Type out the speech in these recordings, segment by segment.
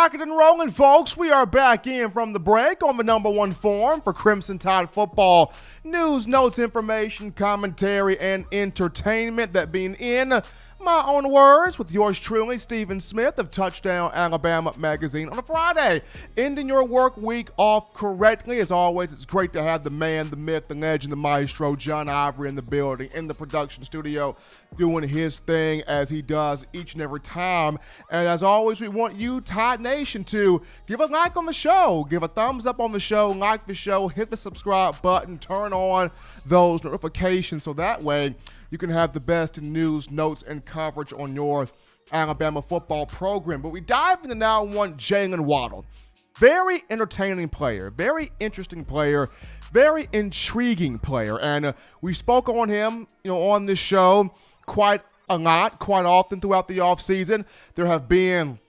Rocking and rolling, folks. We are back in from the break on the #1 forum for Crimson Tide football. News, notes, information, commentary, and entertainment. That being in my own words with yours truly, Stephen Smith of Touchdown Alabama Magazine on a Friday. Ending your work week off correctly. As always, it's great to have the man, the myth, the legend, the maestro, John Ivory in the building, in the production studio, doing his thing as he does each and every time. And as always, we want you, Tide Nation, to give a like on the show, give a thumbs up on the show, like the show, hit the subscribe button, turn on those notifications so that way you can have the best in news, notes, and coverage on your Alabama football program. But we dive into now one Jaylen Waddle. Very entertaining player, very interesting player, very intriguing player. And we spoke on him, on this show quite a lot, quite often throughout the offseason. There have been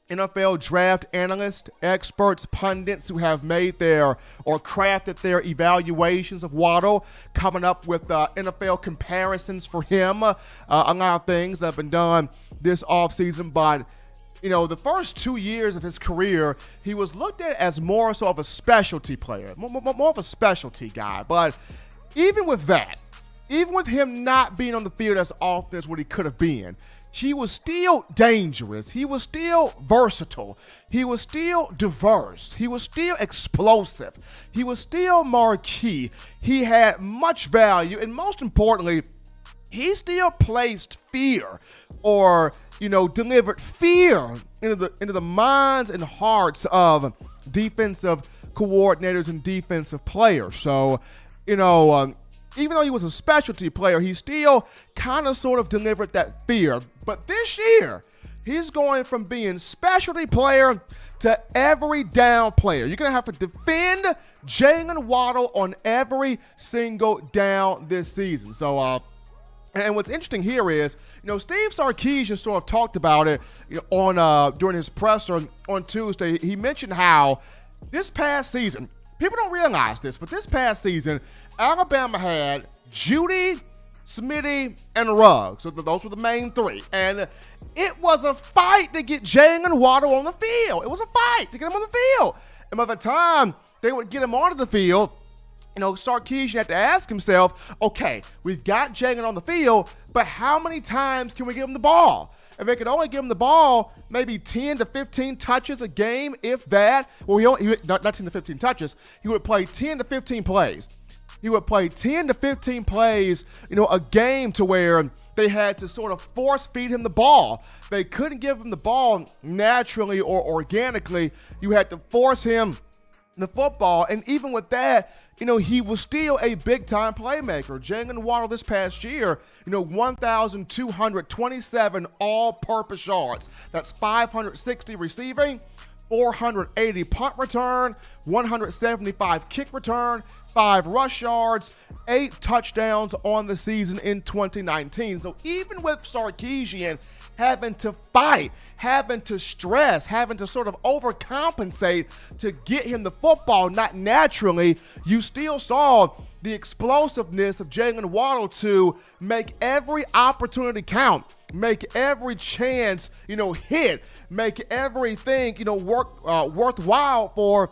NFL draft analysts, experts, pundits who have made their or crafted their evaluations of Waddle, coming up with NFL comparisons for him. A lot of things that have been done this offseason, but the first 2 years of his career, he was looked at as more so of a specialty player, more of a specialty guy. But even with that, even with him not being on the field as often as what he could have been, he was still dangerous. He was still versatile. He was still diverse. He was still explosive. He was still marquee. He had much value. And most importantly, he still placed fear or, delivered fear into the minds and hearts of defensive coordinators and defensive players. So, even though he was a specialty player, he still kind of sort of delivered that fear. But this year, he's going from being specialty player to every down player. You're going to have to defend Jaylen Waddle on every single down this season. So, and what's interesting here is, Steve Sarkisian sort of talked about it during his presser on Tuesday. He mentioned how this past season, people don't realize this, but this past season, Alabama had Judy, Smitty, and Ruggs. So those were the main three. And it was a fight to get Jaylen Waddle on the field. It was a fight to get him on the field. And by the time they would get him onto the field, Sarkisian had to ask himself, okay, we've got Jaylen on the field, but how many times can we give him the ball? If they could only give him the ball, maybe 10 to 15 touches a game, if that. Well, not 10 to 15 touches. He would play 10 to 15 plays. He would play 10 to 15 plays, a game to where they had to sort of force feed him the ball. They couldn't give him the ball naturally or organically. You had to force him the football. And even with that, he was still a big-time playmaker. Jaylen Waddle this past year, 1,227 all-purpose yards. That's 560 receiving, 480 punt return, 175 kick return, 5 rush yards, 8 touchdowns on the season in 2019. So even with Sarkisian having to fight, having to stress, having to sort of overcompensate to get him the football, not naturally, you still saw the explosiveness of Jaylen Waddle to make every opportunity count, make every chance, hit, make everything, worthwhile for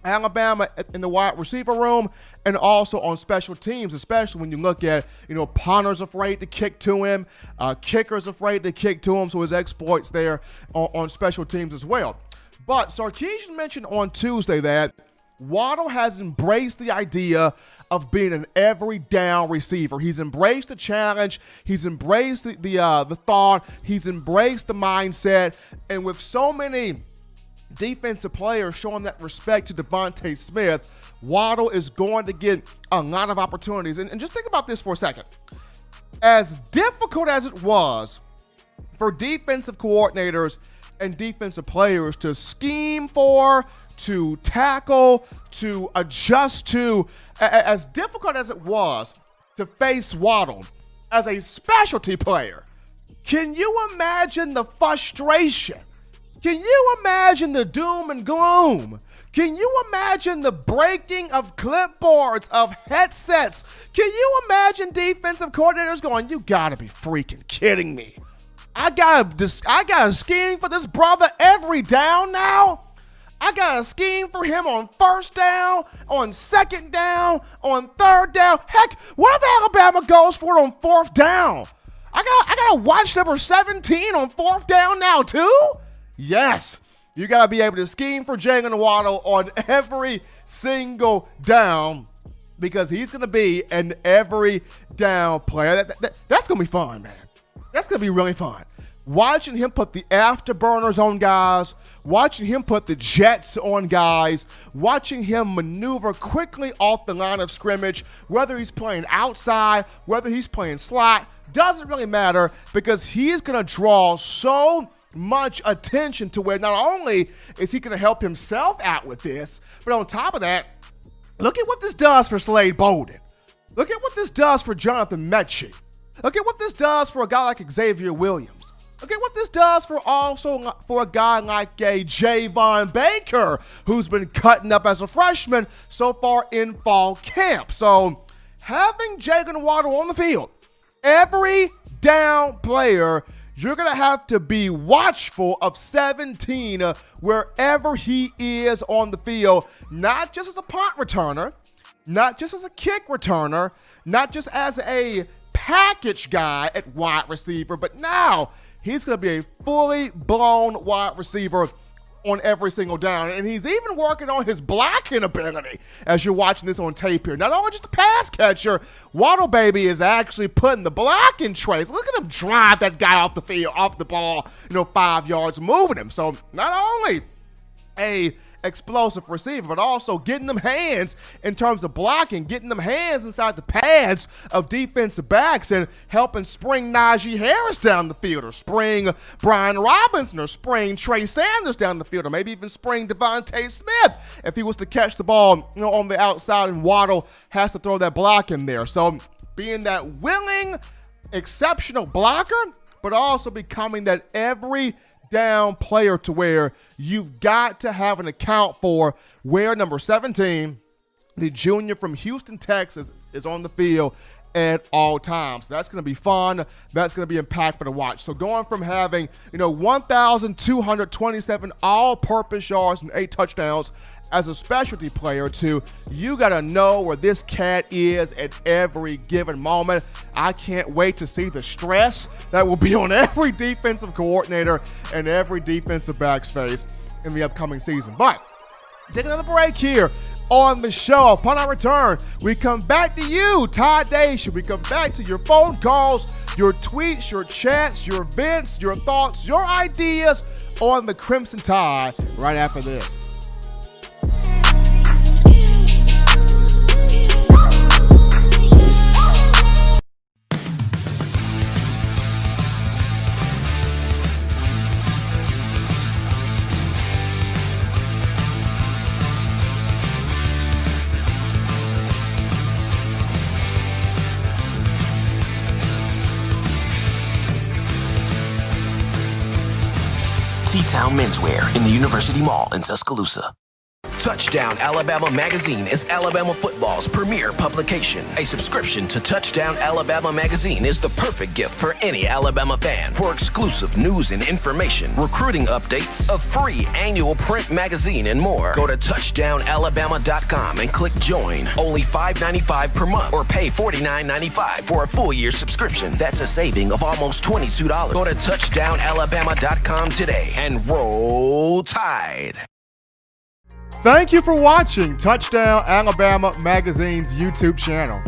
Alabama in the wide receiver room and also on special teams, especially when you look at, punters afraid to kick to him, kickers afraid to kick to him, so his exploits there on special teams as well. But Sarkisian mentioned on Tuesday that Waddle has embraced the idea of being an every down receiver. He's embraced the challenge. He's embraced the thought. He's embraced the mindset. And with so many defensive players showing that respect to Devontae Smith, Waddle is going to get a lot of opportunities. And just think about this for a second. As difficult as it was for defensive coordinators and defensive players to scheme for, to tackle, to adjust to, as difficult as it was to face Waddle as a specialty player, can you imagine the frustration? Can you imagine the doom and gloom? Can you imagine the breaking of clipboards, of headsets? Can you imagine defensive coordinators going, you gotta be freaking kidding me. I got a scheme for this brother every down now. I got a scheme for him on first down, on second down, on third down. Heck, what if Alabama goes for it on fourth down? I gotta watch number 17 on fourth down now too? Yes, you gotta be able to scheme for Jaylen Waddle on every single down because he's gonna be an every down player. That's gonna be fun, man. That's gonna be really fun. Watching him put the afterburners on guys, watching him put the jets on guys, watching him maneuver quickly off the line of scrimmage, whether he's playing outside, whether he's playing slot, doesn't really matter because he's going to draw so much attention to where not only is he going to help himself out with this, but on top of that, look at what this does for Slade Bolden. Look at what this does for Jonathan Mechie. Look at what this does for a guy like Xavier Williams. Look at what this does for a guy like a Javon Baker, who's been cutting up as a freshman so far in fall camp. So having Jaylen Waddle on the field, every down player, you're going to have to be watchful of 17 wherever he is on the field, not just as a punt returner, not just as a kick returner, not just as a package guy at wide receiver, but now he's going to be a fully blown wide receiver on every single down. And he's even working on his blocking ability as you're watching this on tape here. Not only just a pass catcher, Waddle baby is actually putting the blocking trays. Look at him drive that guy off the field, off the ball, 5 yards, moving him. So not only a explosive receiver, but also getting them hands in terms of blocking, getting them hands inside the pads of defensive backs and helping spring Najee Harris down the field or spring Brian Robinson or spring Trey Sanders down the field or maybe even spring Devontae Smith if he was to catch the ball on the outside and Waddle has to throw that block in there. So being that willing, exceptional blocker, but also becoming that every down player to where you've got to have an account for where number 17, the junior from Houston, Texas, is on the field at all times. So that's going to be fun. That's going to be impactful to watch. So going from having, 1,227 all-purpose yards and 8 touchdowns as a specialty player to you got to know where this cat is at every given moment. I can't wait to see the stress that will be on every defensive coordinator and every defensive back's face in the upcoming season. But take another break here on the show. Upon our return, we come back to you, Todd Nation. We come back to your phone calls, your tweets, your chats, your events, your thoughts, your ideas on the Crimson Tide right after this. T-Town Menswear in the University Mall in Tuscaloosa. Touchdown Alabama Magazine is Alabama football's premier publication. A subscription to Touchdown Alabama Magazine is the perfect gift for any Alabama fan. For exclusive news and information, recruiting updates, a free annual print magazine, and more, go to touchdownalabama.com and click join. Only $5.95 per month or pay $49.95 for a full year subscription. That's a saving of almost $22. Go to touchdownalabama.com today and roll Tide. Thank you for watching Touchdown Alabama Magazine's YouTube channel.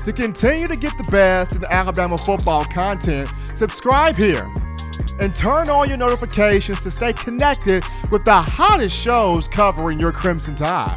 To continue to get the best in Alabama football content, subscribe here and turn on your notifications to stay connected with the hottest shows covering your Crimson Tide.